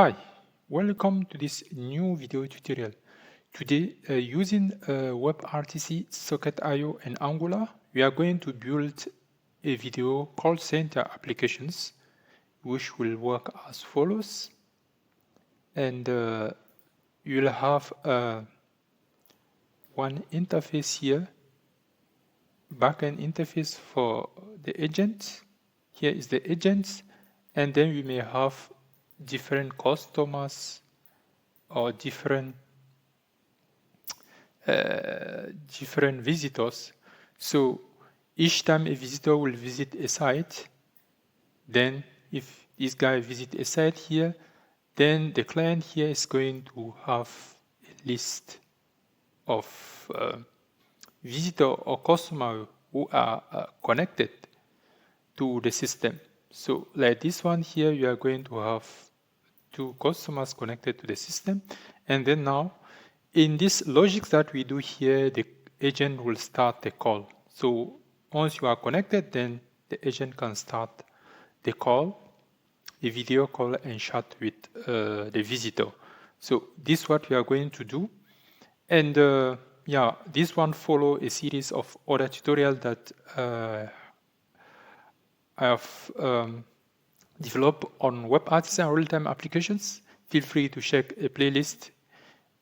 Hi, welcome to this new video tutorial. Today, using WebRTC, Socket.io, and Angular, we are going to build a video call center applications, which will work as follows. And you'll have one interface here, backend interface for the agent. Here is the agent, and then we may have different customers or different visitors. So each time a visitor will visit a site, then if this guy visits a site here, then the client here is going to have a list of visitor or customer who are connected to the system. So like this one here, you are going to have two customers connected to the system. And then now, in this logic that we do here, the agent will start the call. So once you are connected, then the agent can start the call, a video call, and chat with the visitor. So this is what we are going to do. And yeah, this one follow a series of other tutorials that I have developed on WebRTC and real-time applications. Feel free to check a playlist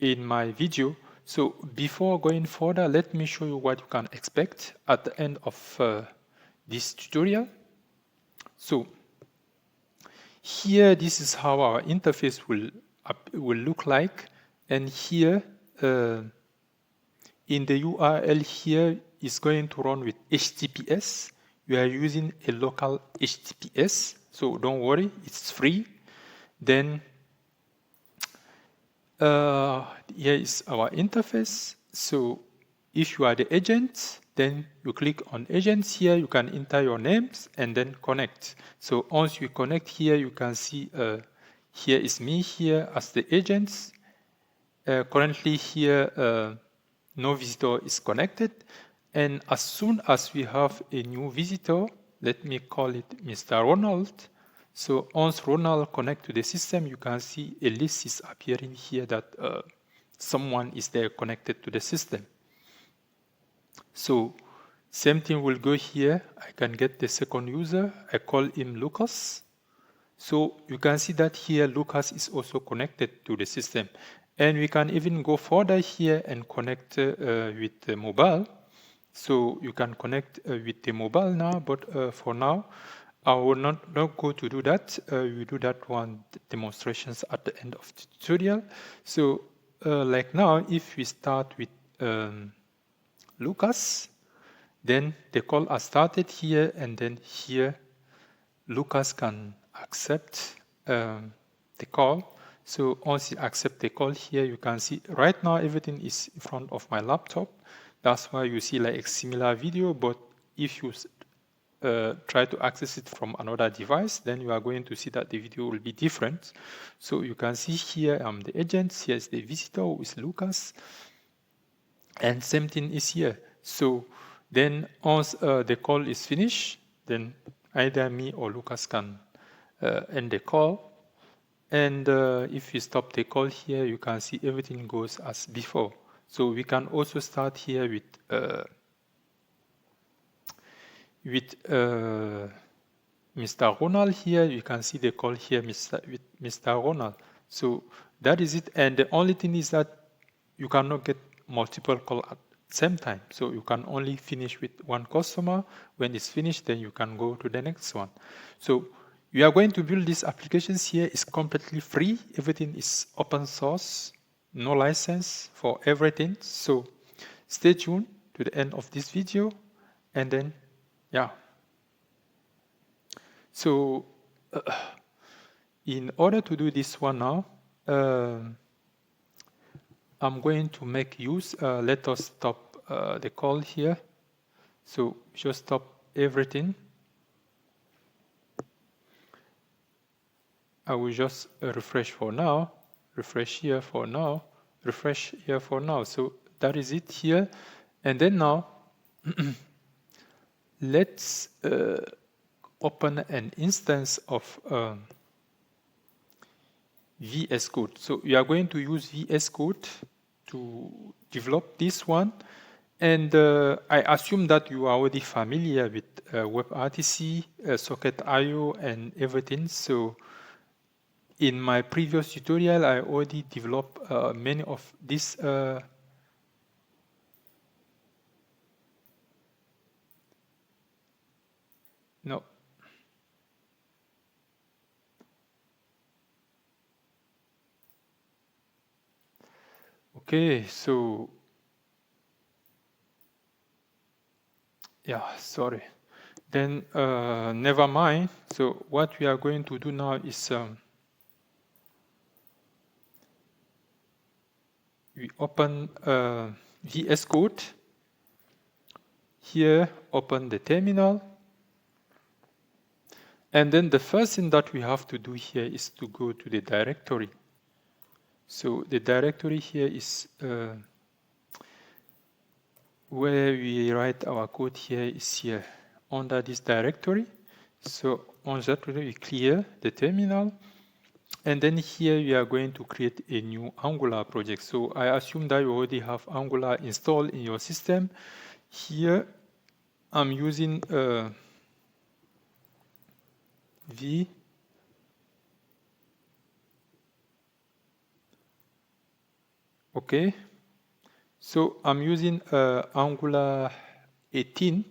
in my video. So before going further, let me show you what you can expect at the end of this tutorial. So here, this is how our interface will look like. And here, in the URL here is going to run with HTTPS. We are using a local HTTPS, so don't worry, it's free. Then here is our interface. So if you are the agent, then you click on agents here, you can enter your names and then connect. So once you connect here, you can see here is me here as the agent. Currently here, no visitor is connected. And as soon as we have a new visitor, let me call it Mr. Ronald. So once Ronald connects to the system, you can see a list is appearing here that someone is there connected to the system. So same thing will go here. I can get the second user. I call him Lucas. So you can see that here Lucas is also connected to the system. And we can even go further here and connect with the mobile. So you can connect with the mobile now, but for now, I will not go to do that. We do that one demonstrations at the end of the tutorial. So like now, if we start with Lucas, then the call has started here, and then here, Lucas can accept the call. So once you accept the call here, you can see right now everything is in front of my laptop. That's why you see like a similar video, but if you try to access it from another device, then you are going to see that the video will be different. So you can see here I'm the agent, here's the visitor who is Lucas, and same thing is here. So then once the call is finished, then either me or Lucas can end the call. And if you stop the call here, you can see everything goes as before. So we can also start here with Mr. Ronald here. You can see the call here with Mr. Ronald. So that is it. And the only thing is that you cannot get multiple calls at the same time. So you can only finish with one customer. When it's finished, then you can go to the next one. So we are going to build these applications here. It's completely free. Everything is open source. No license for everything. So stay tuned to the end of this video, and then yeah. So in order to do this one now, I'm going to make use, let us stop the call here. So just stop everything. I will just refresh for now. Refresh here for now, refresh here for now. So that is it here. And then now, let's open an instance of VS Code. So we are going to use VS Code to develop this one. And I assume that you are already familiar with WebRTC, Socket.io, and everything. So in my previous tutorial, I already developed many of these. No. Okay, so yeah, sorry. Then never mind. So what we are going to do now is we open VS Code. Here, open the terminal. And then the first thing that we have to do here is to go to the directory. So the directory here is where we write our code here is here under this directory. So on that we clear the terminal. And then here we are going to create a new Angular project. So I assume that you already have Angular installed in your system. Here I'm using V. Okay. So I'm using Angular 18.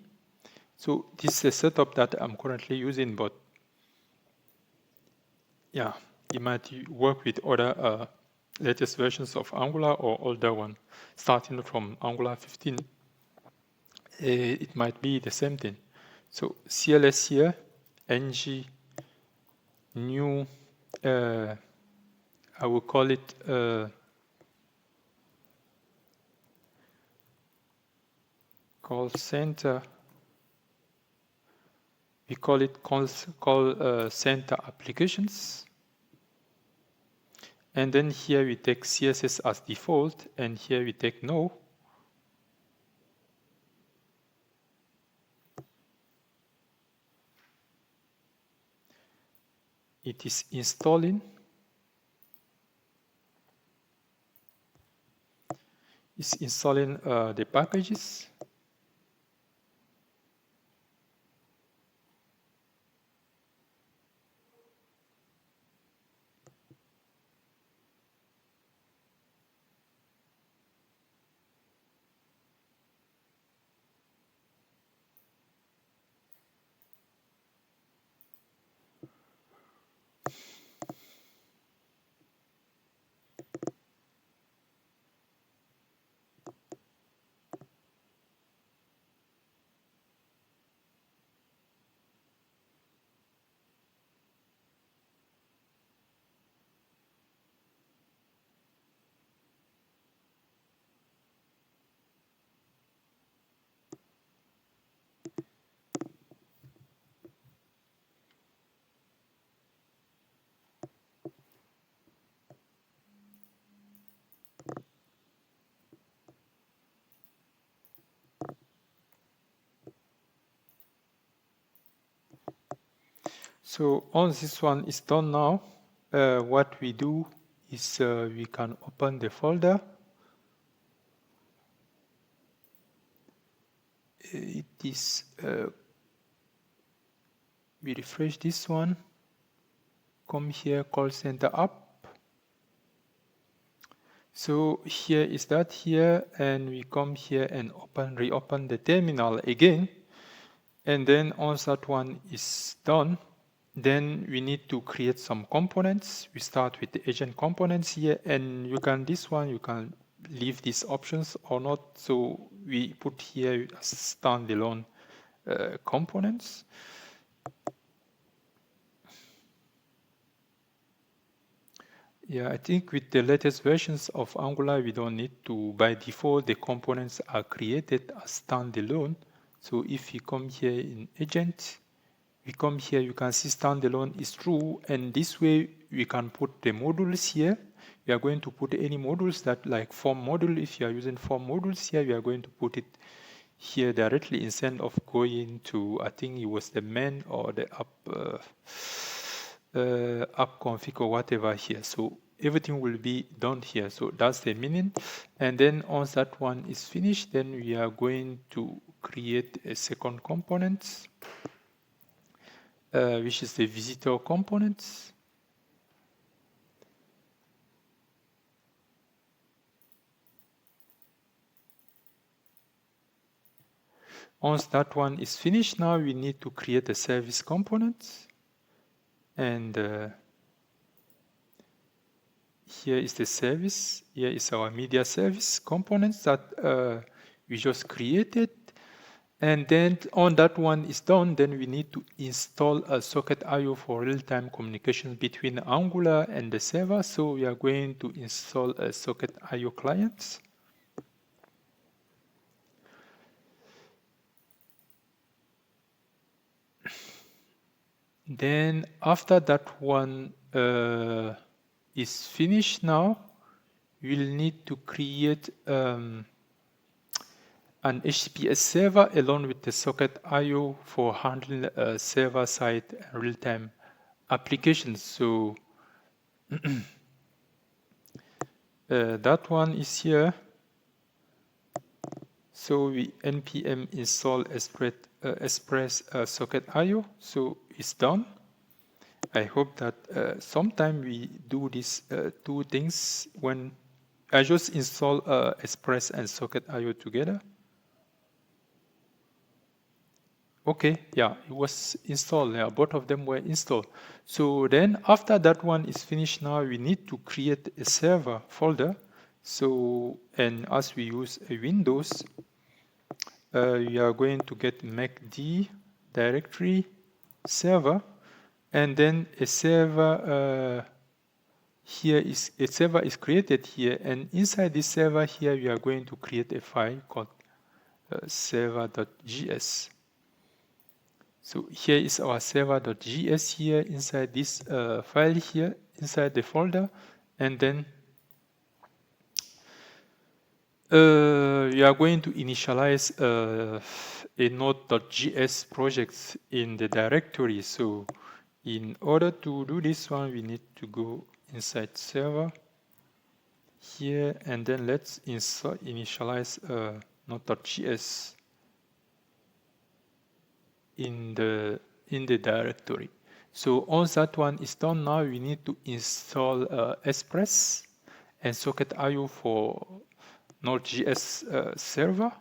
So this is a setup that I'm currently using, but yeah, it might work with other latest versions of Angular or older one, starting from Angular 15. It might be the same thing. So CLS here, ng new, I will call it call center. We call it call center applications. And then here we take CSS as default, and here we take no. It is installing. It's installing the packages. So once this one is done now, what we do is we can open the folder. It is, we refresh this one, come here, call center app. So here is that here, and we come here and reopen the terminal again. And then once that one is done, then we need to create some components. We start with the agent components here, and you can leave these options or not. So we put here standalone components. Yeah, I think with the latest versions of Angular, we don't need to, by default, the components are created as standalone. So if you come here in agent, we come here, you can see standalone is true, and this way we can put the modules here. We are going to put any modules that like form module. If you are using form modules here, we are going to put it here directly instead of going to, I think it was the main or the app config or whatever here. So everything will be done here. So that's the meaning. And then once that one is finished, then we are going to create a second component, which is the visitor component. Once that one is finished, now we need to create a service component. And here is the service. Here is our media service components that we just created. And then on that one is done, then we need to install a socket IO for real-time communication between Angular and the server. So we are going to install a socket IO client. Then after that one is finished now, we'll need to create an HTTPS server along with the socket IO for handling server-side real-time applications. So that one is here. So we npm install express socket IO. So it's done. I hope that sometime we do these two things when I just install express and socket IO together. Okay, yeah, it was installed. Yeah, both of them were installed. So then after that one is finished, now we need to create a server folder. So, and as we use a Windows, we are going to get mkd directory server, and then a server here is a server is created here, and inside this server here we are going to create a file called server.js. So here is our server.js here inside this file here inside the folder, and then we are going to initialize a Node.js project in the directory. So in order to do this one, we need to go inside server here, and then let's initialize Node.js in the directory. So once that one is done, now we need to install Express and Socket IO for Node.js server.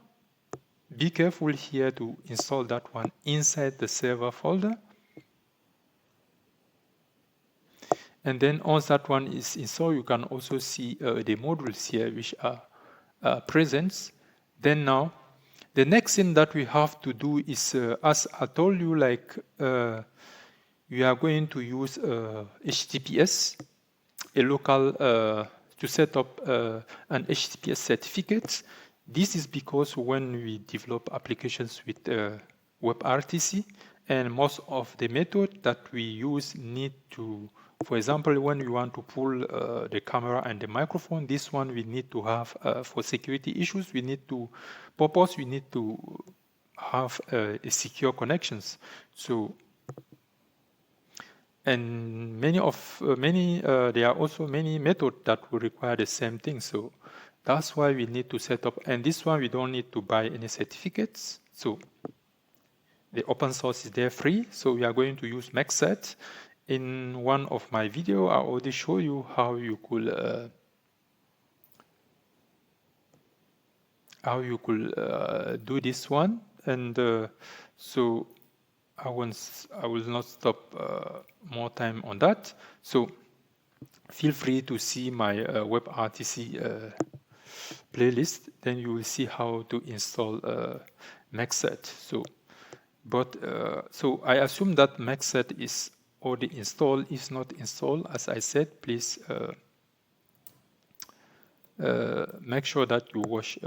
Be careful here to install that one inside the server folder. And then once that one is installed, you can also see the modules here which are present. Then now, the next thing that we have to do is, as I told you, like we are going to use HTTPS, a local, to set up an HTTPS certificate. This is because when we develop applications with WebRTC, and most of the method that we use need to, for example, when we want to pull the camera and the microphone, this one we need to have, for security issues, we need to have a secure connections. So, and there are also many methods that will require the same thing. So that's why we need to set up, and this one we don't need to buy any certificates. So the open source is there free. So we are going to use Mkcert. In one of my videos, I already show you how you could do this one, and so I will not stop more time on that. So feel free to see my WebRTC playlist. Then you will see how to install Mkcert. So I assume that Mkcert is already installed. If not installed, as I said, please make sure that you watch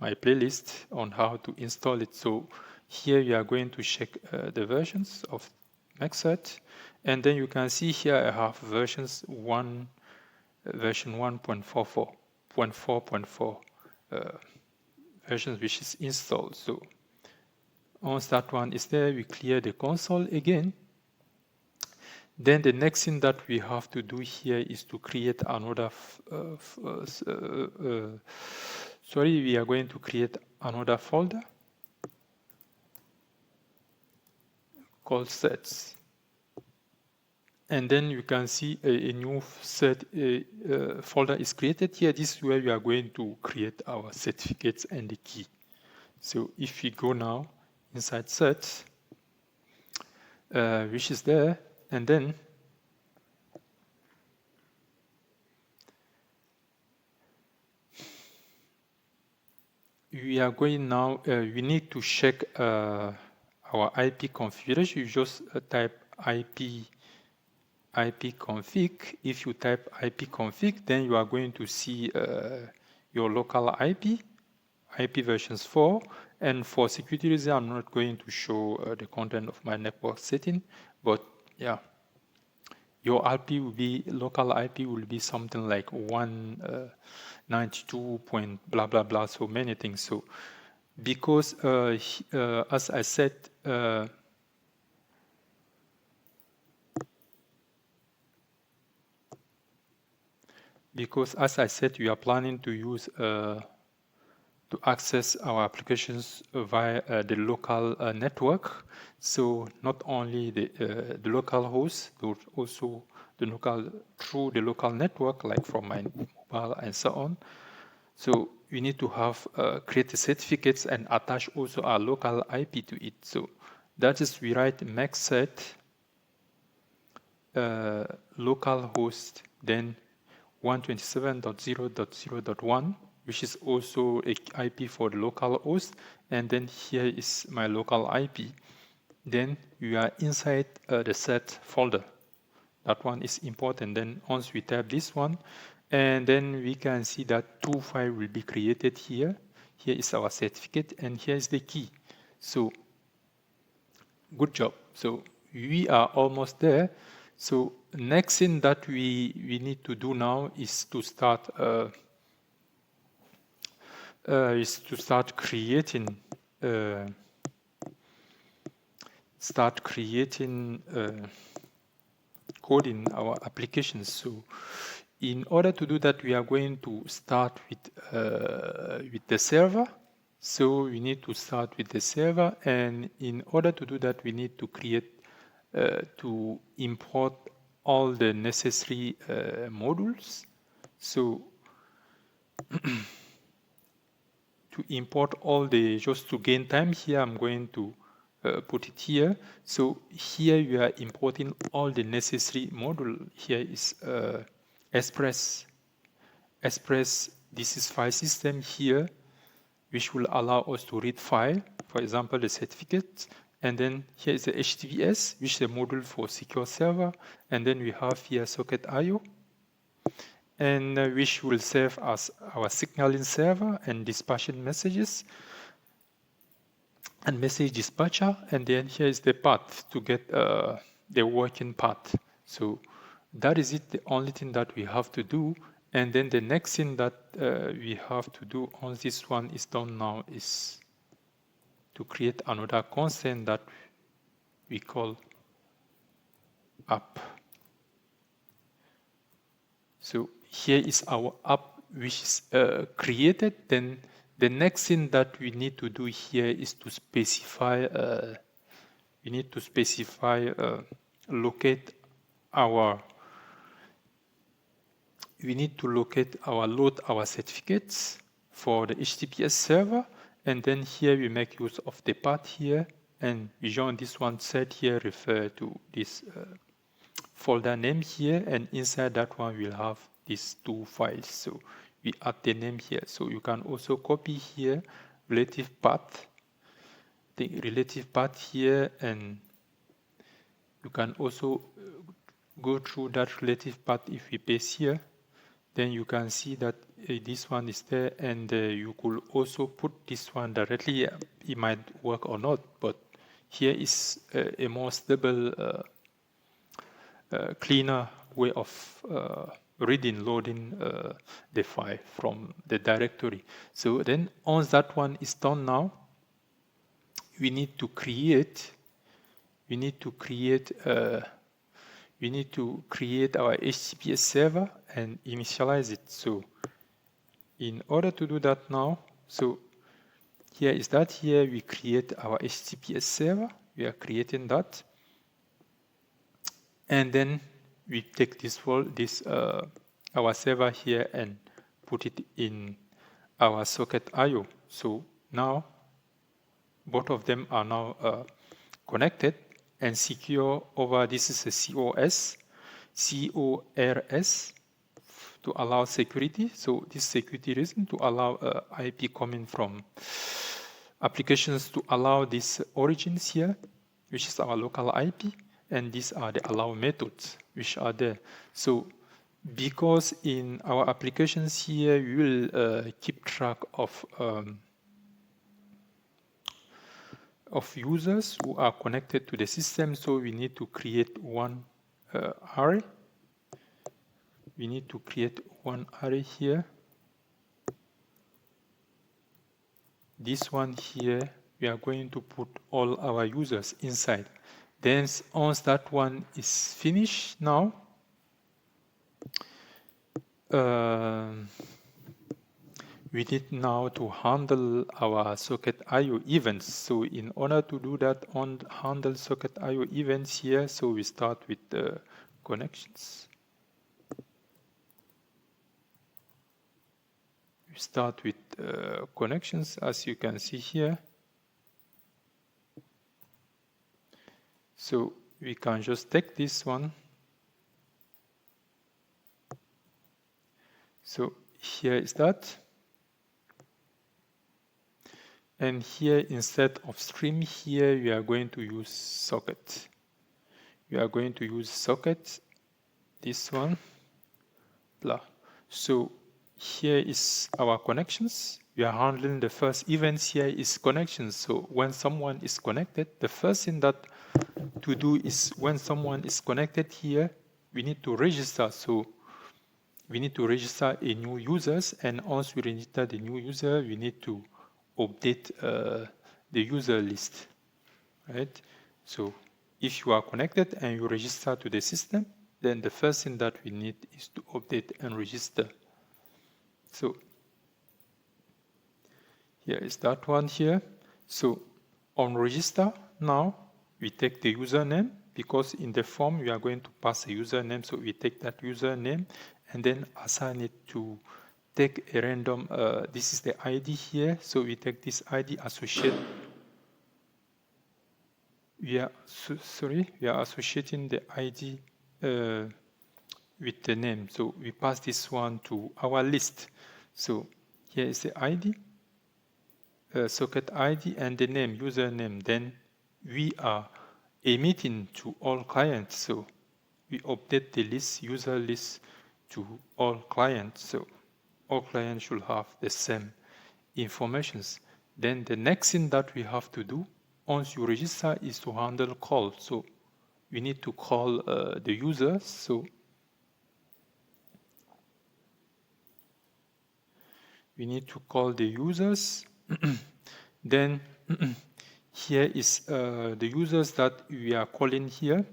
my playlist on how to install it. So here you are going to check the versions of Mkcert, and then you can see here I have version 1.44, 4.4 versions which is installed. So once that one is there, we clear the console again. Then the next thing that we have to do here is to create another, we are going to create another folder called sets. And then you can see a new set folder is created here. This is where we are going to create our certificates and the key. So if we go now inside sets, which is there, and then we are going now, we need to check our IP configuration. You just type IP config. If you type IP config, then you are going to see your local IP versions 4. And for security reasons, I'm not going to show the content of my network setting, but yeah, your IP will be, local IP will be something like 192 point blah blah blah, so many things. So because as I said, we are planning to use to access our applications via the local network. So not only the local host, but also the local, through the local network, like from my mobile and so on. So we need to have create the certificates and attach also our local IP to it. So that is, we write Mkcert localhost, then 127.0.0.1, which is also a IP for the local host, and then here is my local IP. Then we are inside the set folder. That one is important. Then once we tap this one, and then we can see that two files will be created here. Here is our certificate, and here is the key. So good job. So we are almost there. So next thing that we need to do now is to start creating coding our applications. So in order to do that, we are going to start with the server. So we need to start with the server, and in order to do that, we need to create to import all the necessary modules. So to import all the, just to gain time here, I'm going to put it here. So here we are importing all the necessary module. Here is Express. This is file system here, which will allow us to read file, for example, the certificate. And then here is the HTTPS, which is a module for secure server. And then we have here socket IO, and which will serve as our signaling server and dispatching messages and message dispatcher. And then here is the path to get the working path. So that is it, the only thing that we have to do. And then the next thing that we have to do once this one is done now is to create another constant that we call app. So here is our app, which is created. Then the next thing that we need to do here is to specify, load our certificates for the HTTPS server. And then here we make use of the path here, and we join this one set here, refer to this folder name here, and inside that one we'll have these two files. So we add the name here. So you can also copy here relative path, the relative path here, and you can also go through that relative path. If we paste here, then you can see that this one is there, and you could also put this one directly. It might work or not, but here is a more stable, cleaner way of loading the file from the directory. So then once that one is done now, we need to create we need to create our HTTPS server and initialize it. So in order to do that now, so here is that here we create our HTTPS server. We are creating that. And then we take this our server here and put it in our socket IO. So now both of them are now connected and secure over. This is a CORS to allow security. So this security reason to allow IP coming from applications to allow these origins here, which is our local IP, and these are the allow methods which are there. So because in our applications here, we will keep track of users who are connected to the system, so we need to create one array. We need to create one array here. This one here, we are going to put all our users inside. Then once that one is finished now, we need now to handle our socket IO events. So in order to do that, on handle socket IO events here, so we start with the connections. We start with connections, as you can see here. So we can just take this one. So here is that. And here, instead of stream here, we are going to use socket. We are going to use socket, this one, blah. So here is our connections. We are handling the first events here is connections. So when someone is connected, the first thing that to do is when someone is connected here, we need to register. So we need to register a new users, and once we register the new user, we need to update the user list, right? So if you are connected and you register to the system, then the first thing that we need is to update and register. So here is that one here. So on register now, we take the username, because in the form we are going to pass a username. So we take that username and then assign it to take a random, this is the ID here. So we take this ID associate. We are associating the ID with the name. So we pass this one to our list. So here is the ID, socket ID, and the name, username. Then we are emitting to all clients. So we update the list, user list, to all clients. So all clients should have the same informations. Then the next thing that we have to do once you register is to handle call. So we need to call the users. So we need to call the users. Then here is the users that we are calling here.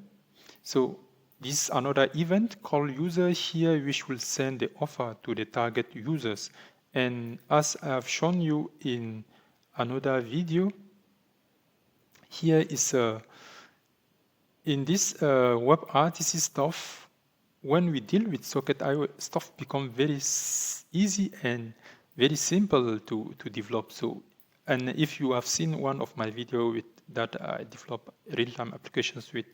So this is another event called user here, which will send the offer to the target users. And as I have shown you in another video, here is in this WebRTC stuff, when we deal with socket IO, stuff become very easy and very simple to develop. So, and if you have seen one of my video with that I develop real-time applications with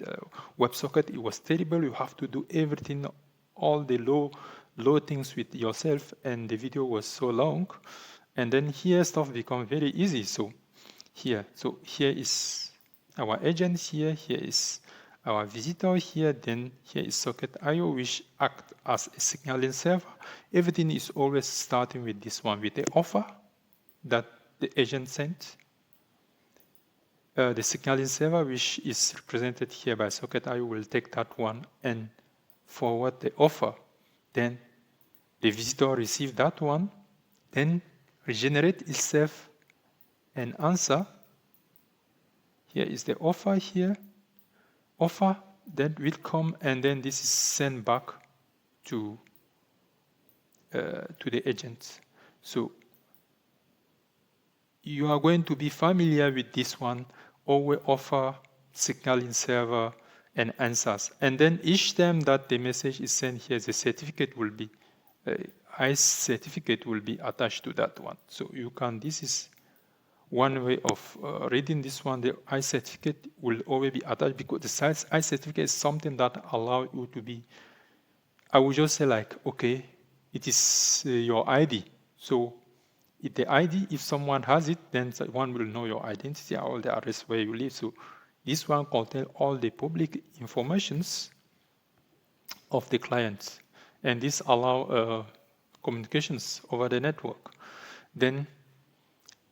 WebSocket, it was terrible. You have to do everything, all the low things with yourself, and the video was so long. And then here stuff become very easy. So here is our agent here is our visitor here, then here is socket IO, which act as a signaling server. Everything is always starting with this one, with the offer that the agent sent. The signaling server, which is represented here by socket IO, will take that one and forward the offer. Then the visitor receives that one, then regenerate itself an answer. Here is the offer here. Offer, that will come, and then this is sent back to the agent. So you are going to be familiar with this one, always offer, signaling server, and answers. And then each time that the message is sent here, the certificate will be, ICE certificate will be attached to that one. So you can, this is one way of reading this one. The ICE certificate will always be attached, because the ICE certificate is something that allows you to be, I would just say like, okay, it is your ID. So if the ID, if someone has it, then one will know your identity, all the address where you live. So this one contains all the public informations of the clients, and this allow communications over the network. Then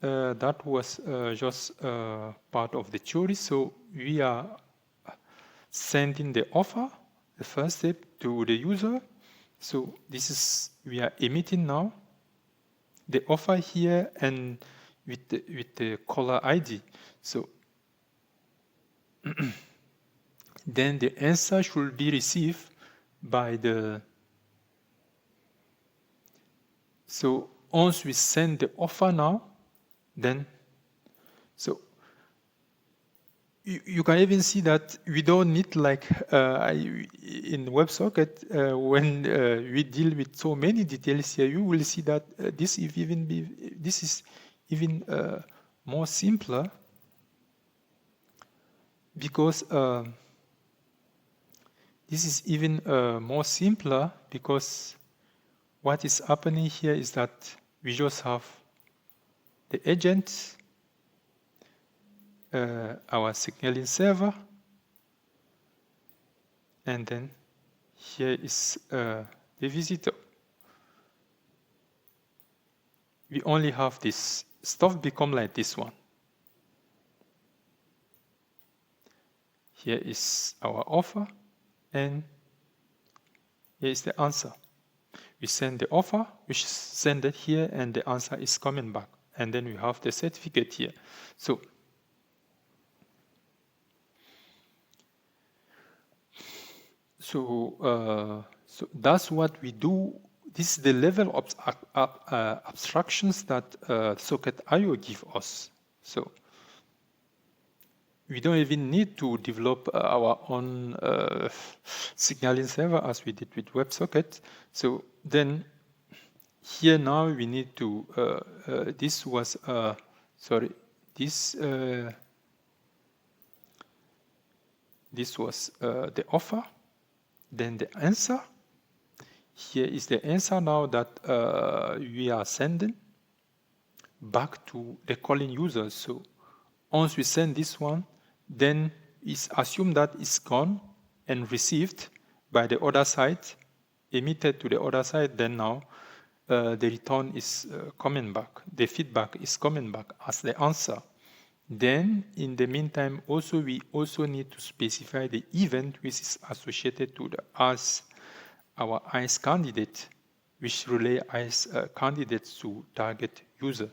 that was just part of the theory. So we are sending the offer, the first step, to the user. So this is, we are emitting now the offer here, and with the caller ID. So then the answer should be received by the, so once we send the offer now, then, so you can even see that we don't need, like in WebSocket, when we deal with so many details here, you will see that this is even more simpler, because this is even more simpler because what is happening here is that we just have the agent, our signaling server, and then here is the visitor. We only have this stuff become like this one. Here is our offer, and here is the answer. We send the offer, we send it here, and the answer is coming back. And then we have the certificate here. So that's what we do. This is the level of abstractions that Socket.io give us. So we don't even need to develop our own signaling server as we did with WebSocket. So then here now we need to, this was, this was the offer, then the answer. Here is the answer now that we are sending back to the calling user. So once we send this one, then it's assumed that it's gone and received by the other side, emitted to the other side. Then now the return is coming back. The feedback is coming back as the answer. Then in the meantime, also we also need to specify the event which is associated to the as our ICE candidate, which relay ICE candidates to target user.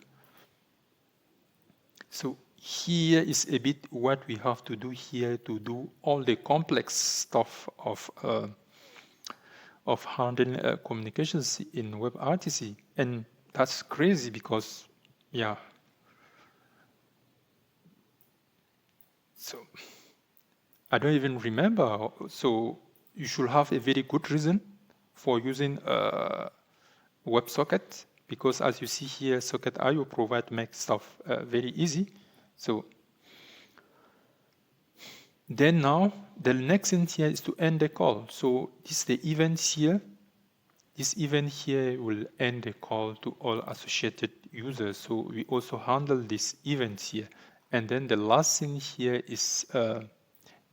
So here is a bit what we have to do here to do all the complex stuff of handling communications in WebRTC. And that's crazy because, yeah. So I don't even remember. So you should have a very good reason for using WebSocket, because as you see here, Socket.io makes stuff very easy. So then now the next thing here is to end the call. So this is the event here. This event here will end the call to all associated users. So we also handle this event here. And then the last thing here is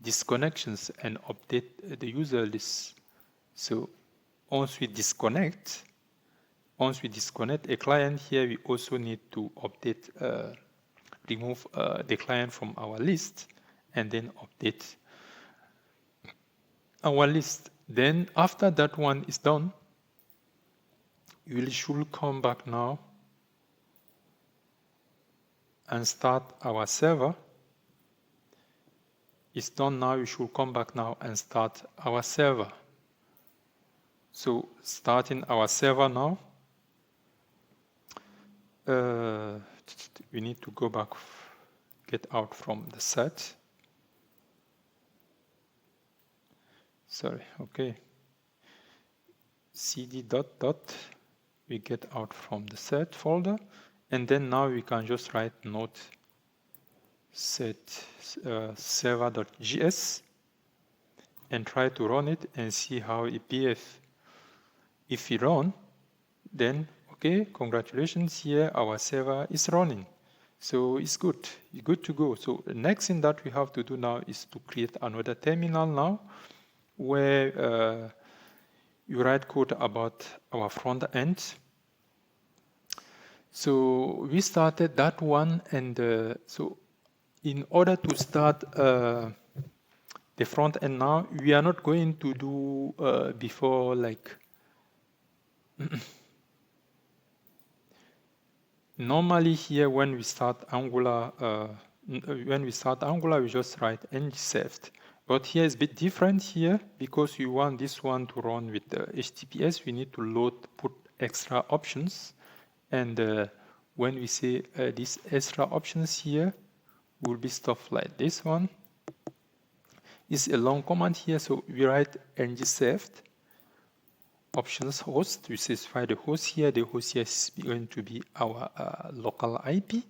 disconnections and update the user list. So once we disconnect a client here, we also need to update, remove the client from our list, and then update our list. Then after that one is done, we should come back now and start our server. It's done now. We should come back now and start our server. So starting our server now, we need to go back, get out from the set. Sorry, okay. cd dot dot, we get out from the set folder, and then now we can just write node set server.js and try to run it and see how it behaves. If we run, then okay, congratulations, here our server is running. So it's good to go. So the next thing that we have to do now is to create another terminal now where you write code about our front end. So we started that one, and so in order to start the front end now, we are not going to do before like normally here when we start Angular, we just write Mkcert. But here is a bit different here because we want this one to run with the HTTPS. We need to put extra options, and when we say these extra options here, will be stuff like this one. It's a long command here, so we write Mkcert options host. We specify the host here. The host here is going to be our local IP.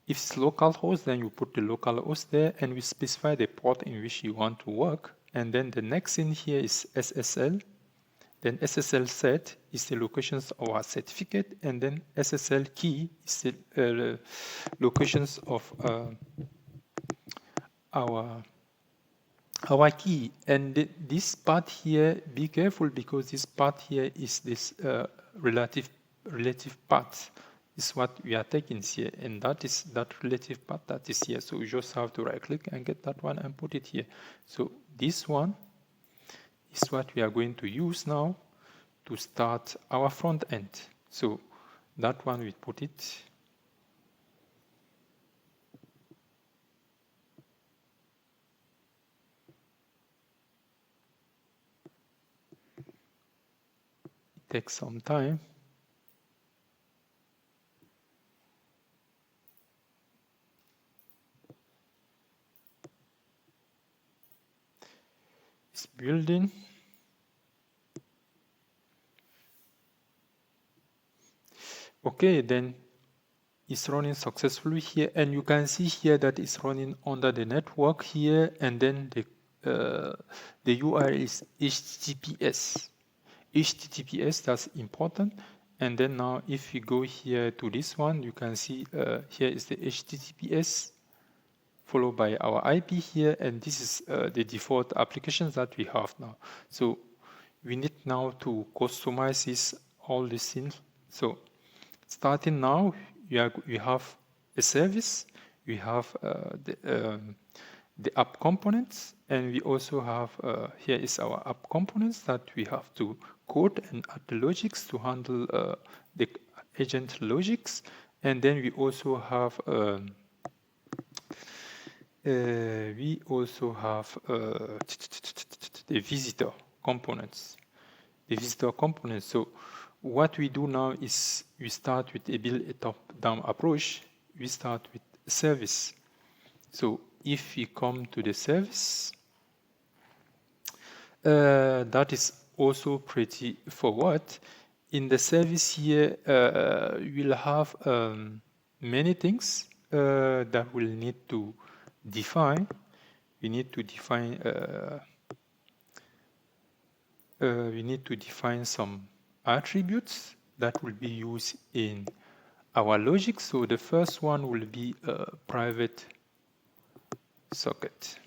If it's local host, then you put the local host there, and we specify the port in which you want to work. And then the next thing here is SSL. Then SSL set is the locations of our certificate, and then SSL key is the locations of our key. And this part here, be careful because this part here is this relative part is what we are taking here, and that is that relative part that is here. So we just have to right click and get that one and put it here. So this one is what we are going to use now to start our front end. So that one we put it. It takes some time. It's building. Okay, then it's running successfully here, and you can see here that it's running under the network here, and then the URL is HTTPS. HTTPS, that's important. And then now if you go here to this one, you can see here is the HTTPS followed by our IP here, and this is the default applications that we have now. So we need now to customize this, all these things. So starting now, we have a service, we have the app components, and we also have here is our app components that we have to code and add the logics to handle the agent logics, and then we also have the visitor components. So what we do now is we start with a build a top-down approach. We start with service. So if we come to the service, that is also pretty forward. In the service here, we'll have many things that we'll need to define. We need to define some attributes that will be used in our logic. So the first one will be a private socket.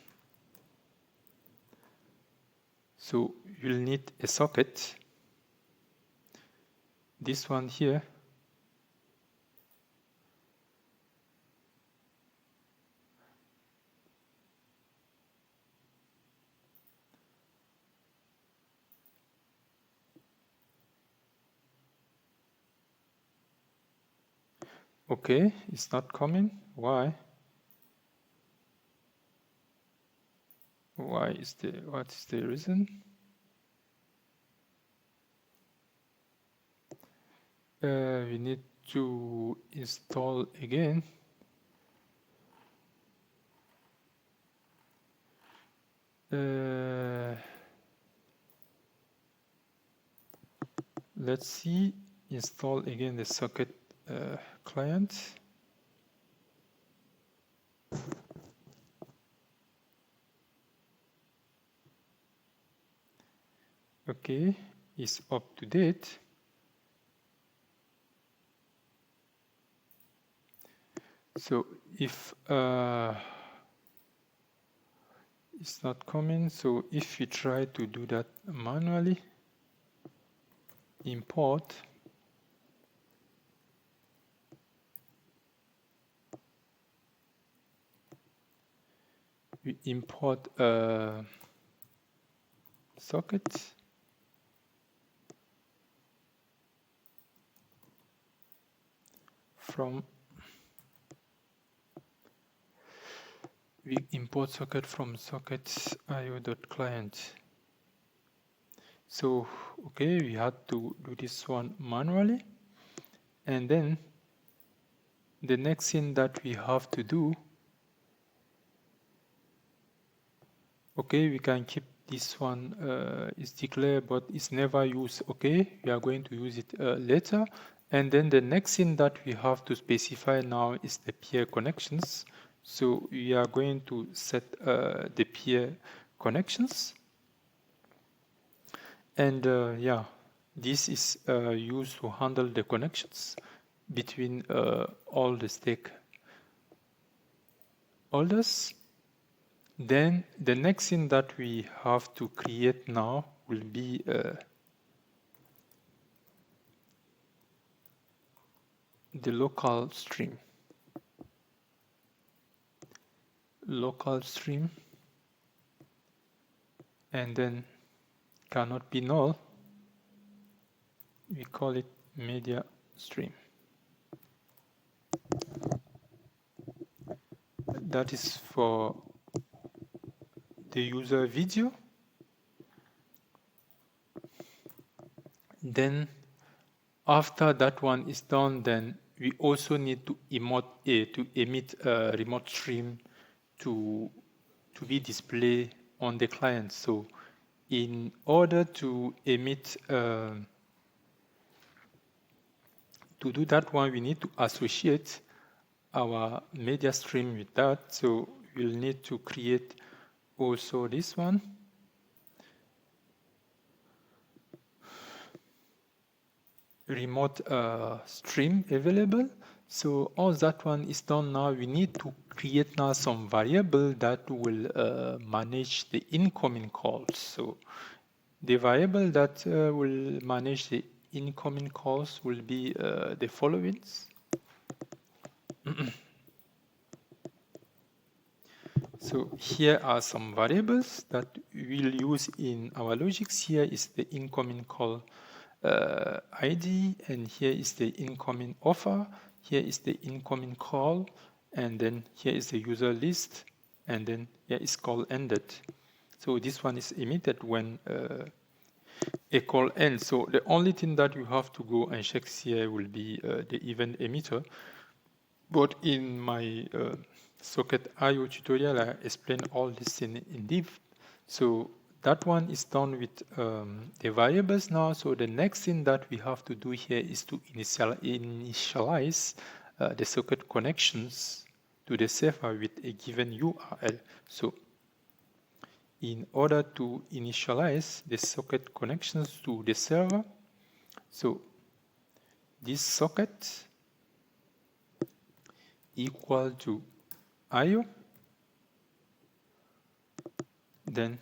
So you'll need a socket. This one here. Okay, it's not coming. Why? what is the reason? We need to install again. Let's see, install again the socket client. Okay, it's up to date. So if it's not coming, so if we try to do that manually, import, we import a socket, we import socket from sockets.io.client. So okay, we had to do this one manually, and then the next thing that we have to do, okay, we can keep this one is declared but it's never used. Okay, we are going to use it later. And then the next thing that we have to specify now is the peer connections. So we are going to set the peer connections. And yeah, this is used to handle the connections between all the stakeholders. Then the next thing that we have to create now will be the local stream. And then cannot be null. We call it media stream. That is for the user video. Then after that one is done, then we also need to emit a remote stream to be displayed on the client. So in order to emit to do that one, we need to associate our media stream with that. So we'll need to create also this one. Remote stream available. So all that one is done now. We need to create now some variable that will manage the incoming calls. So the variable that will manage the incoming calls will be the following. So here are some variables that we'll use in our logics. Here is the incoming call ID, and here is the incoming offer. Here is the incoming call, and then here is the user list, and then here is call ended. So this one is emitted when a call ends. So the only thing that you have to go and check here will be the event emitter. But in my socket IO tutorial, I explained all this in depth. So that one is done with the variables now. So the next thing that we have to do here is to initialize the socket connections to the server with a given URL. So in order to initialize the socket connections to the server, so this socket equal to IO, then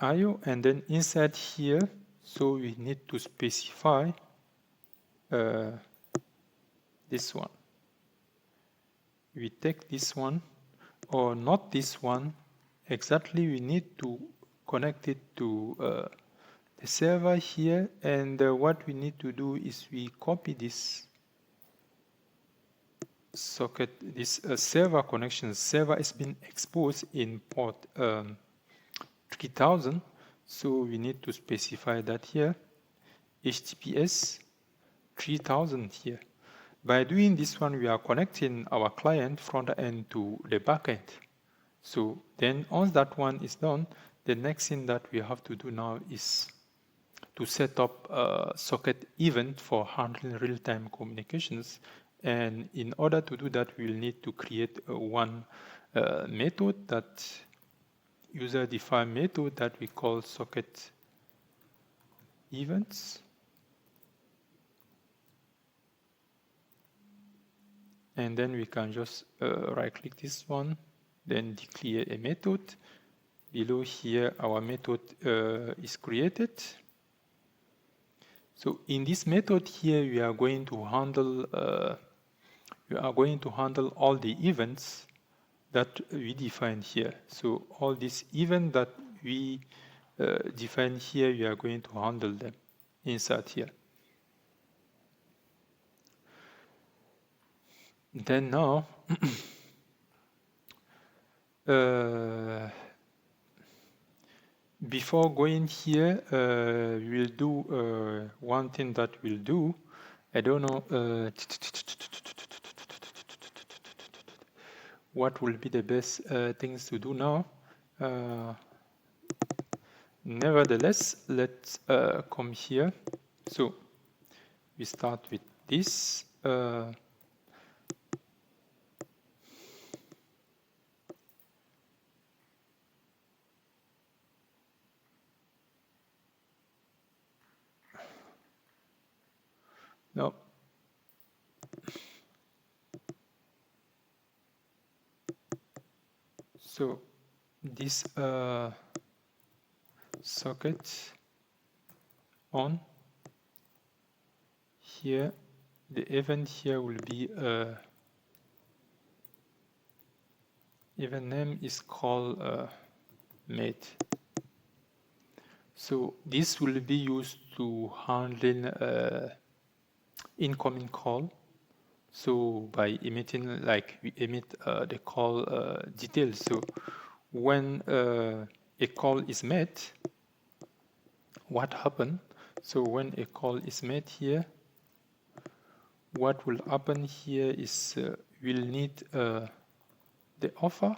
IO, and then inside here, so we need to specify this one. We take this one, or not this one, exactly we need to connect it to the server here, and what we need to do is we copy this socket, this server connection, server has been exposed in port 3000. So we need to specify that here, HTTPS 3000 here. By doing this one, we are connecting our client front end to the backend. So then once that one is done, the next thing that we have to do now is to set up a socket event for handling real-time communications. And in order to do that, we'll need to create one method, that user-defined method that we call socket events. And then we can just right-click this one, then declare a method. Below here, our method is created. So in this method here, we are going to handle all the events that we define here. So all these events that we define here, we are going to handle them inside here. Then now, before going here, we'll do one thing that we'll do. I don't know what will be the best things to do now. Nevertheless, let's come here. So we start with this. No. So this socket on here, the event here will be event name is called mate. So this will be used to handle incoming call. So by emitting, like we emit the call details. So when a call is made, what happened? So when a call is made here, what will happen here is we'll need the offer.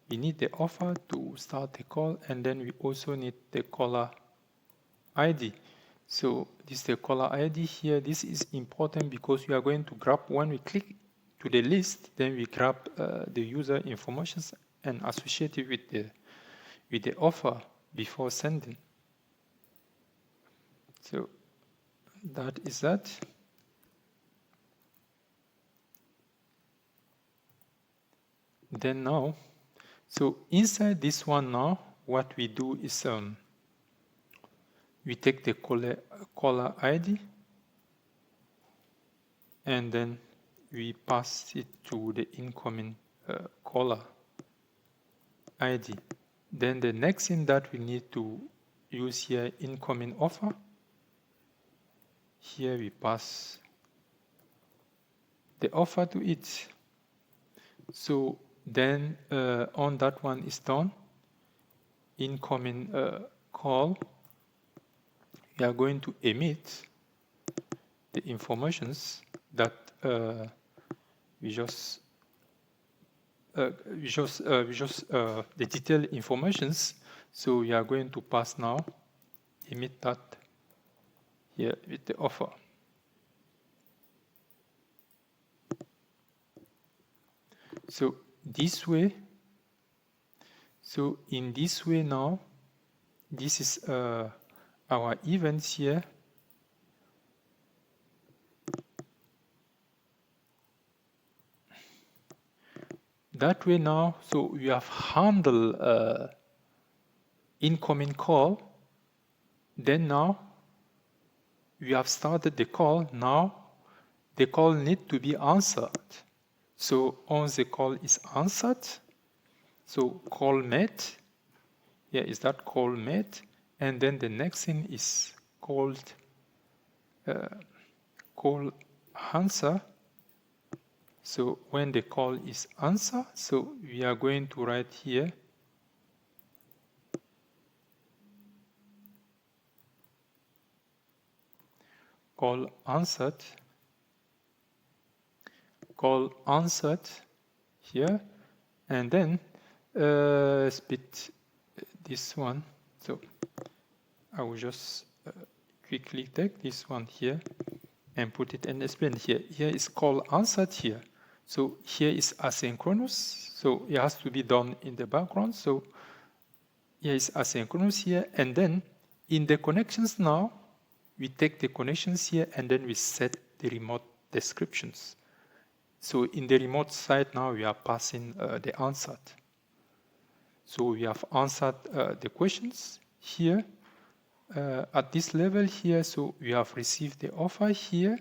We need the offer to start the call, and then we also need the caller ID. So this is the caller ID here. This is important because we are going to grab, when we click to the list, then we grab the user information and associate it with the offer before sending. So that is that. Then now, so inside this one now, what we do is we take the caller ID and then we pass it to the incoming caller ID. Then the next thing that we need to use here, incoming offer. Here we pass the offer to it. So then on that one is done, incoming call, we are going to emit the informations that we just the detailed informations. So we are going to pass now, emit that here with the offer. So this way, so in this way now, this is our events here. That way now, so we have handled incoming call. Then now we have started the call. Now the call needs to be answered. So once the call is answered, so call made, here is that call made, and then the next thing is called call answer. So when the call is answer, so we are going to write here call answered here, and then split this one. So I will just quickly take this one here and put it and explain here. Here is call answered here. So here is asynchronous. So it has to be done in the background. So here is asynchronous here. And then in the connections now, we take the connections here and then we set the remote descriptions. So in the remote side now, we are passing the answered. So we have answered the questions here. At this level here, so we have received the offer here,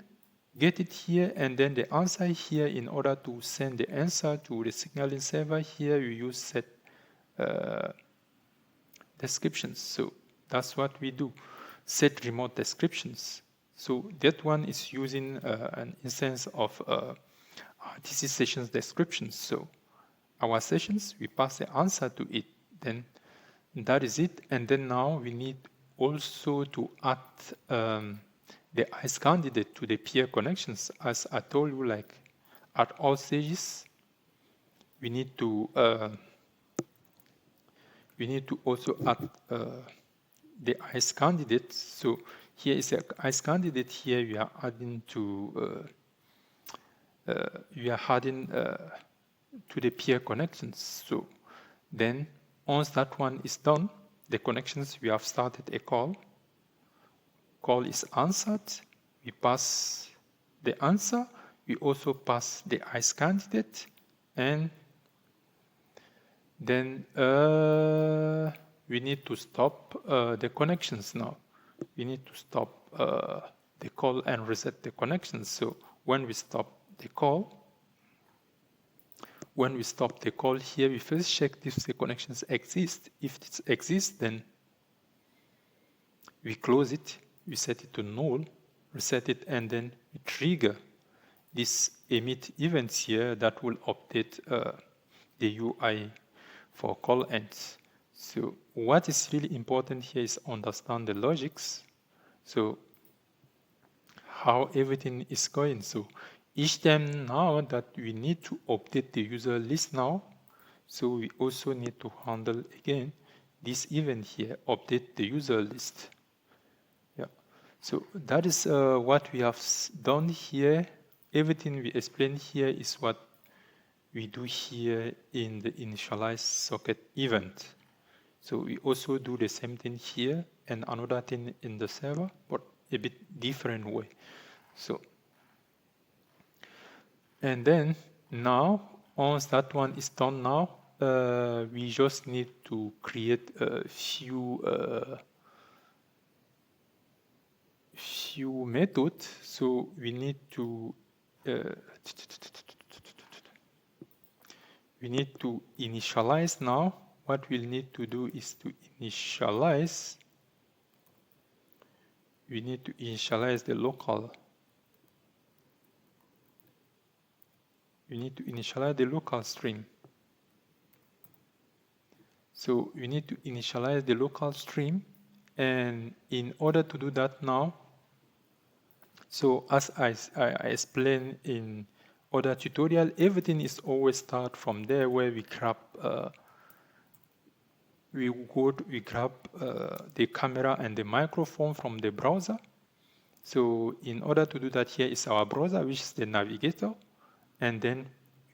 get it here, and then the answer here. In order to send the answer to the signaling server here, we use set descriptions. So that's what we do, set remote descriptions. So that one is using an instance of RTC sessions descriptions. So our sessions, we pass the answer to it, then that is it. And then now we need also to add the ICE candidate to the peer connections. As I told you, like at all stages, we need to also add the ICE candidate. So here is the ICE candidate. Here we are adding to to the peer connections. So then once that one is done, the connections, we have started a call. Call is answered. We pass the answer. We also pass the ICE candidate. And then we need to stop the connections now. We need to stop the call and reset the connections. So when we stop the call, here, we first check if the connections exist. If it exists, then we close it, we set it to null, reset it, and then we trigger this emit events here that will update the UI for call ends. So what is really important here is understand the logics. So how everything is going. So each time now that we need to update the user list now, so we also need to handle again this event here, update the user list. Yeah. So that is what we have done here. Everything we explained here is what we do here in the initialize socket event. So we also do the same thing here and another thing in the server, but a bit different way. So, and then now, once that one is done now, we just need to create a few methods. So we need to initialize now. What we'll need to do is to initialize. We need to initialize the local. We need to initialize the local string. So we need to initialize the local string, and in order to do that now, so as I explained in other tutorial, everything is always start from there where we grab the camera and the microphone from the browser. So in order to do that, here is our browser, which is the navigator. And then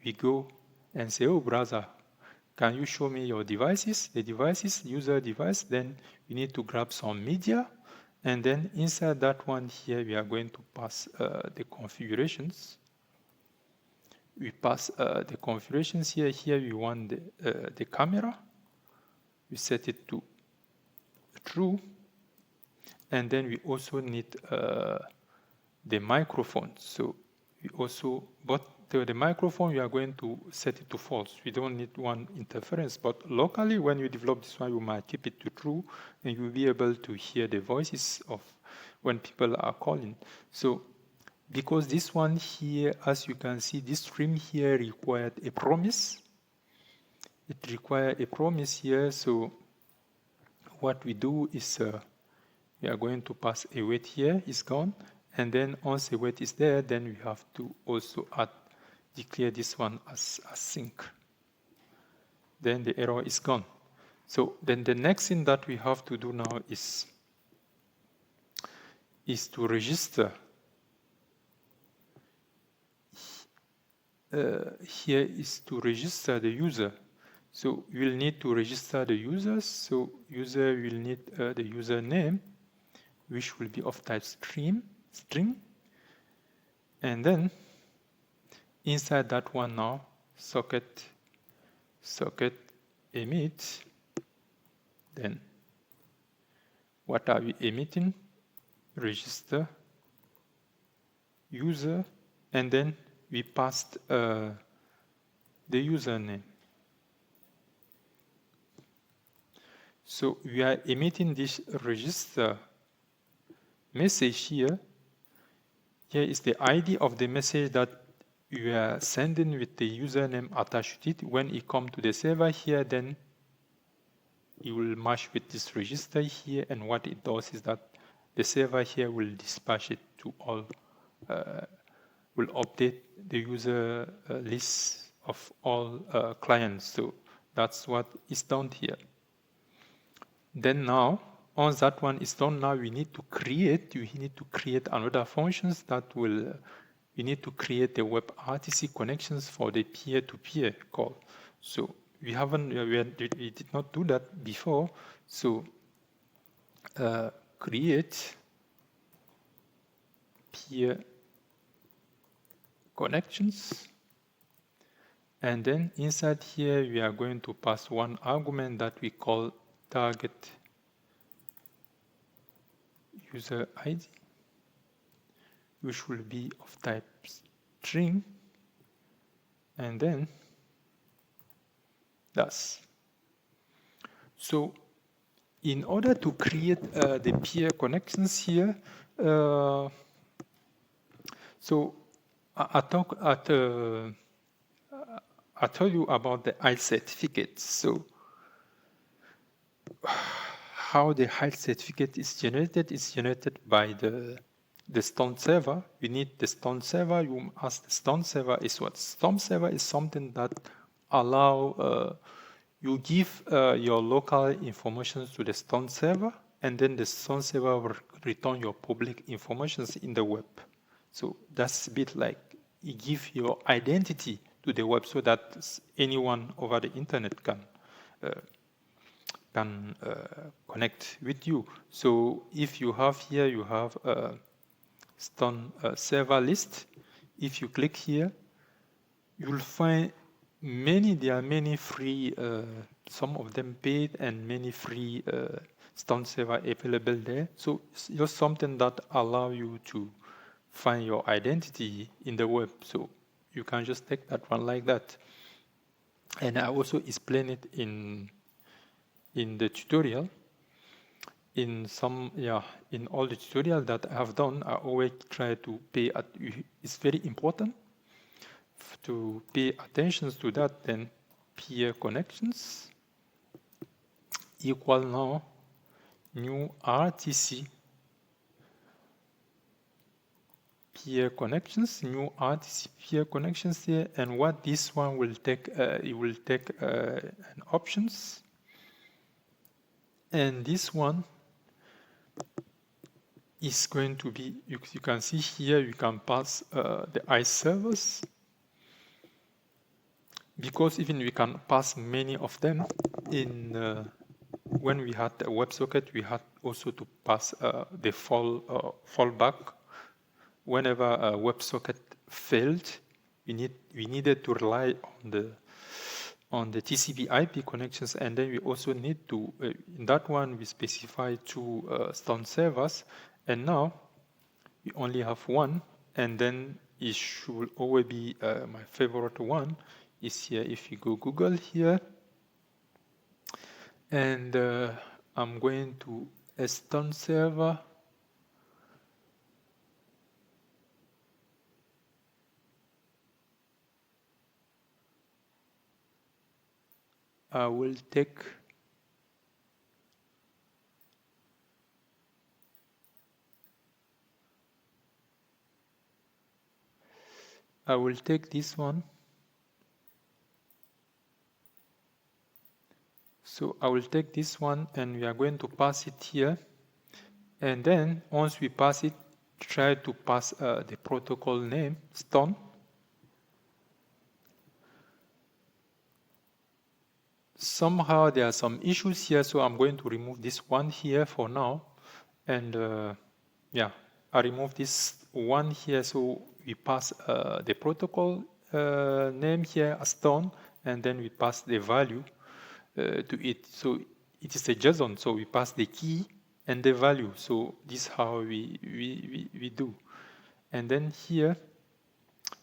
we go and say, oh, browser, can you show me your devices? The devices, user device. Then we need to grab some media. And then inside that one here, we are going to pass the configurations. We pass the configurations here. Here we want the camera. We set it to true. And then we also need the microphone. So we also, but the microphone, we are going to set it to false. We don't need one interference, but locally, when you develop this one, you might keep it to true, and you'll be able to hear the voices of when people are calling. So because this one here, as you can see, this stream here required a promise. It requires a promise here. So what we do is we are going to pass a wait here, is gone. And then once a wait is there, then we have to also declare this one as async. Then the error is gone. So then the next thing that we have to do now is to register. Here is to register the user. So we'll need to register the users. So user will need the username, which will be of type string. And then inside that one now, socket emit. Then what are we emitting? Register user, and then we passed the username. So we are emitting this register message here. Here is the ID of the message that you are sending with the username attached to it. When it comes to the server here, then it will match with this register here, and what it does is that the server here will dispatch it to all, will update the user list of all clients. So that's what is done here. Then now, once that one is done, now we need to create another functions that will, we need to create the WebRTC connections for the peer-to-peer call. So we did not do that before. So create peer connections, and then inside here we are going to pass one argument that we call target user ID, which will be of type string, and then that's. So in order to create the peer connections here, so I told you about the height certificate. So how the height certificate is generated by the Stone server. We need the Stone server. You ask the Stone server is what? Stone server is something that allow you give your local information to the Stone server, and then the Stone server will return your public information in the web. So that's a bit like you give your identity to the web so that anyone over the internet can connect with you. So if you have here, you have a Stone server list. If you click here, you'll find there are many free, some of them paid, and many free Stone server available there. So it's just something that allow you to find your identity in the web. So you can just take that one like that. And I also explain it in the tutorial. In all the tutorials that I have done, I always try to it's very important to pay attention to that. Then peer connections equal now new RTC peer connections, new RTC peer connections here, and what this one will take, it will take an options, and this one is going to be, you can see here, you can pass the ICE servers, because even we can pass many of them in when we had a WebSocket, we had also to pass the fallback. Whenever a WebSocket failed, we needed to rely on the TCP/IP connections, and then we also need to in that one we specify 2 Stone servers, and now we only have one, and then it should always be my favorite one is here. If you go Google here, and I'm going to a Stone server. I will take this one. So I will take this one and we are going to pass it here. And then once we pass it, try to pass the protocol name, Stone. Somehow there are some issues here, so I'm going to remove this one here for now. And yeah, I remove this one here, so we pass the protocol name here as Stone, and then we pass the value to it. So it is a JSON, so we pass the key and the value. So this is how we do. And then here,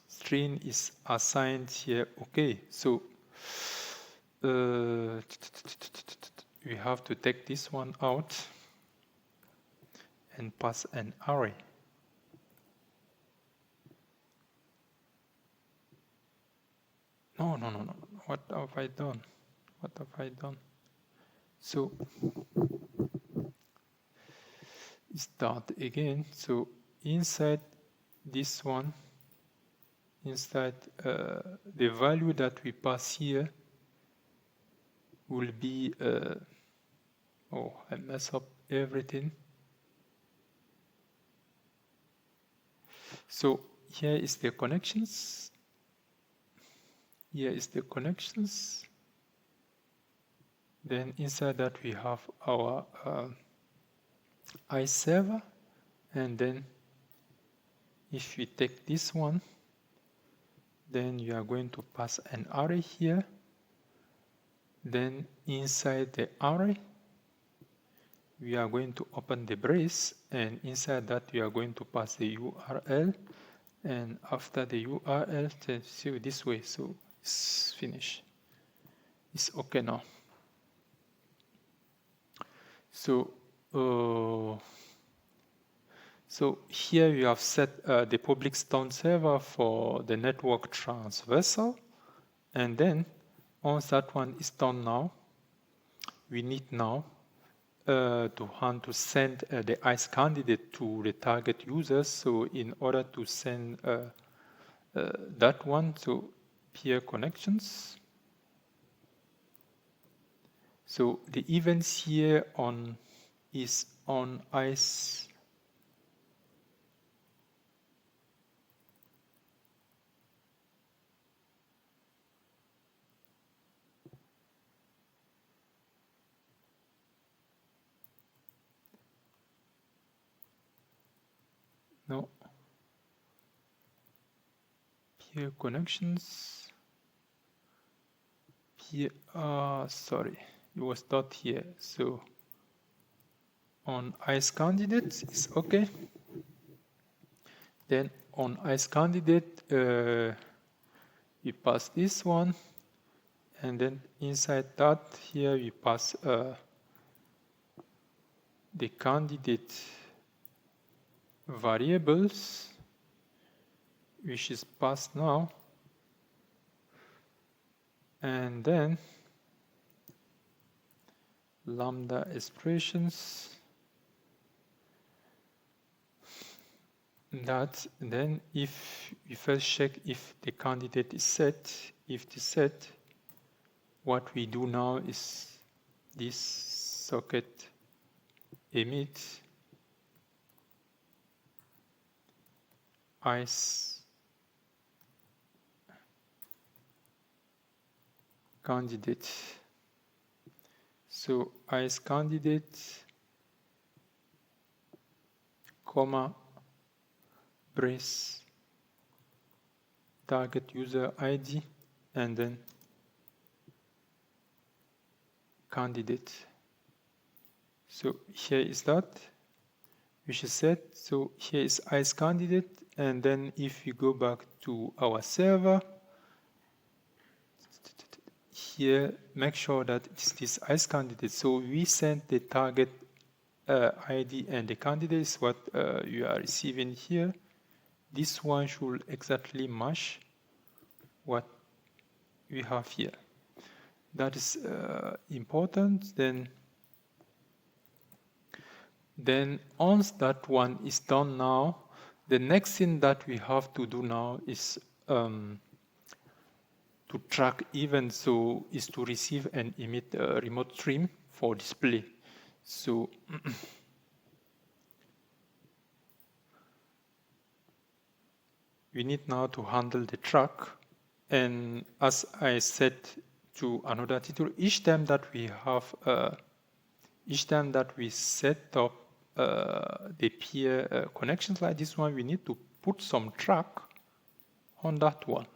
string is assigned here. Okay, so we have to take this one out and pass an array. No. What have I done? So start again. So inside this one, inside the value that we pass here will be oh, I mess up everything. So here is the connections. Then inside that we have our iServer, and then if we take this one, then you are going to pass an array here. Then inside the array, we are going to open the brace, and inside that we are going to pass the URL, and after the URL, see this way. So it's finished. It's okay now. So so here you have set the public Stone server for the network transversal, and then once that one is done now, we need now to send the ICE candidate to the target users. So in order to send that one, so peer connections. So the events here is on ICE. No. Peer connections. Peer, sorry, it was not here. So on ICE candidates is okay. Then on ICE candidate, we pass this one, and then inside that here we pass the candidate variables, which is passed now, and then lambda expressions. That then if we first check if the candidate is set, if it is set, what we do now is this socket emit ICE candidate. So ICE candidate, comma, brace, target user ID, and then candidate. So here is that, which is set. So here is ICE candidate, and then if we go back to our server, here make sure that it's this ICE candidate. So we sent the target ID, and the candidate is what you are receiving here. This one should exactly match what we have here. That is important. Then once that one is done now, the next thing that we have to do now is to track events, so is to receive and emit a remote stream for display. So we need now to handle the track. And as I said to another tutorial, each time that we set up the peer connections like this one, we need to put some track on that one.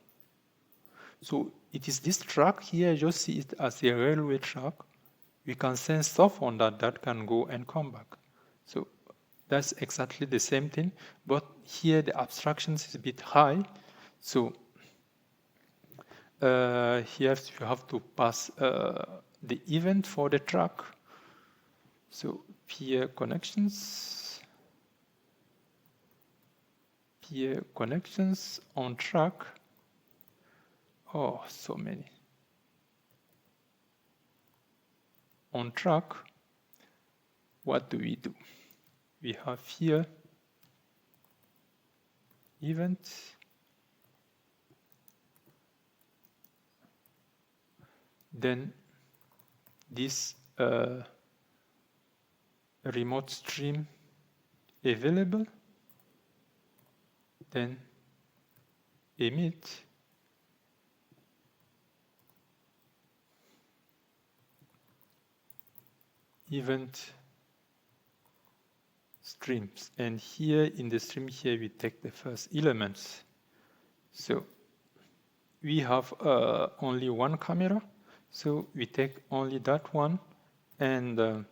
So it is this track here, just see it as a railway track. We can send stuff on that can go and come back. So that's exactly the same thing, but here the abstractions is a bit high. So here you have to pass the event for the track. So peer connections on track. Oh, so many. On track, what do? We have here event, then this remote stream available, then emit, event streams, and here in the stream here we take the first elements. So we have only one camera, so we take only that one, and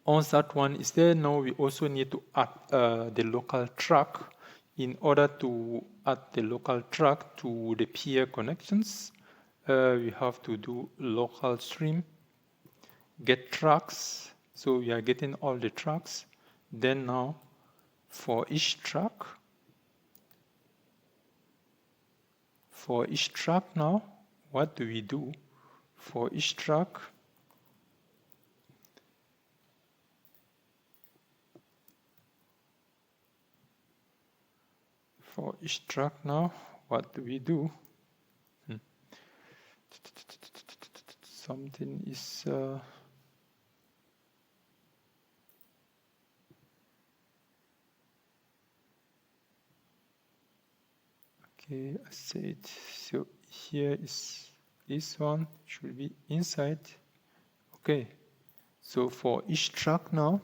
once that one is there, now we also need to add the local track. In order to add the local track to the peer connections, we have to do local stream get tracks. So we are getting all the tracks. Then now for each track now, what do we do? For each track, now, what do we do? Something is okay, I said, so here is this one should be inside. Okay, so for each track now,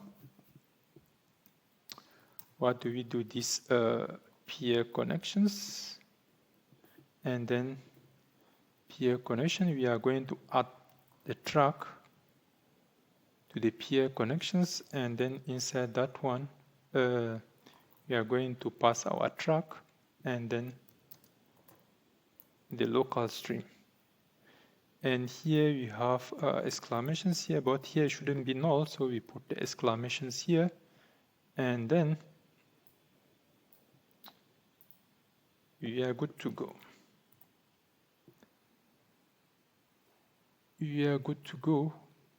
what do we do? This peer connections, and then peer connection, we are going to add the track to the peer connections, and then inside that one we are going to pass our track and then the local stream. And here we have exclamations here, but here shouldn't be null, so we put the exclamations here, and then we are good to go.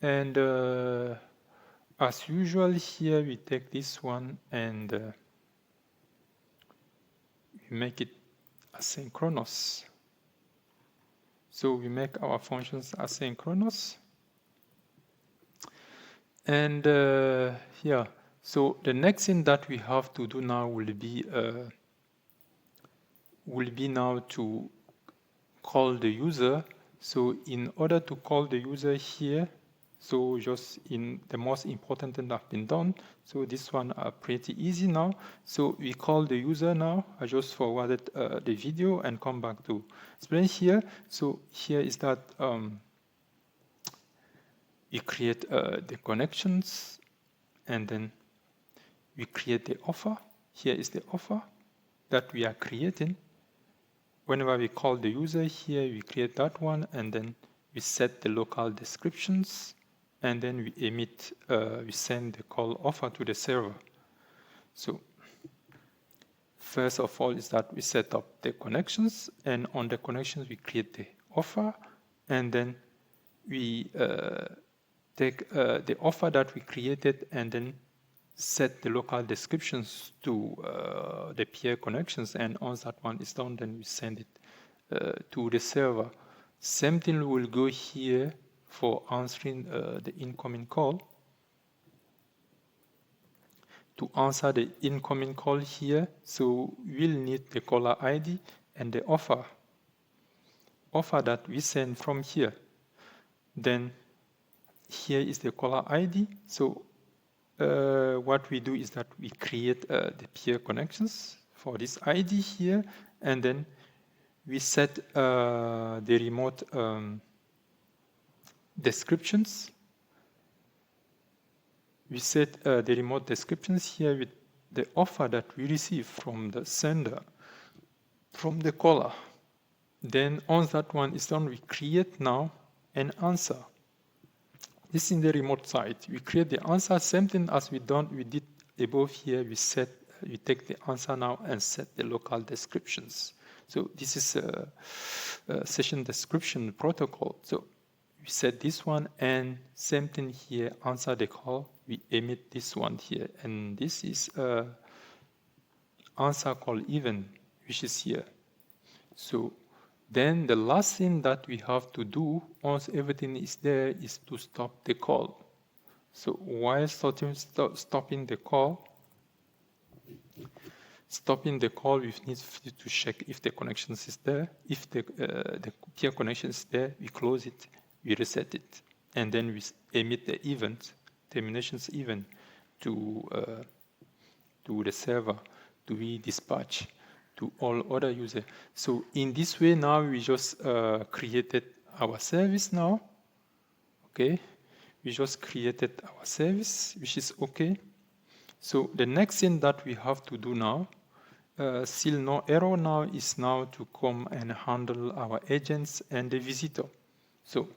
And as usual here we take this one and we make it asynchronous. So we make our functions asynchronous. And yeah, so the next thing that we have to do now will be now to call the user. So in order to call the user here, so just in the most important thing that have been done. So this one are pretty easy now. So we call the user now. I just forwarded the video and come back to explain here. So here is that we create the connections, and then we create the offer. Here is the offer that we are creating. Whenever we call the user here, we create that one, and then we set the local descriptions, and then we emit, we send the call offer to the server. So first of all is that we set up the connections, and on the connections we create the offer, and then we take the offer that we created and then set the local descriptions to the peer connections, and once that one is done, then we send it to the server. Same thing will go here for answering the incoming call. To answer the incoming call here, so we'll need the caller ID and the offer that we send from here. Then here is the caller ID. So what we do is that we create the peer connections for this ID here, and then we set the remote descriptions. We set the remote descriptions here with the offer that we receive from the sender, from the caller. Then once that one is done, we create now an answer. This is in the remote side. We create the answer, same thing as we did above here. We take the answer now and set the local descriptions. So this is a session description protocol. So we set this one, and same thing here, answer the call, we emit this one here, and this is answer call event, which is here. So then the last thing that we have to do once everything is there is to stop the call. So while stopping the call, we need to check if the connection is there. If the peer connection is there, we close it, we reset it, and then we emit the event, terminations event, to the server to be dispatched to all other users. So in this way now we just created our service now. Okay, we just created our service, which is okay. So the next thing that we have to do now, still no error now, is now to come and handle our agents and the visitor. So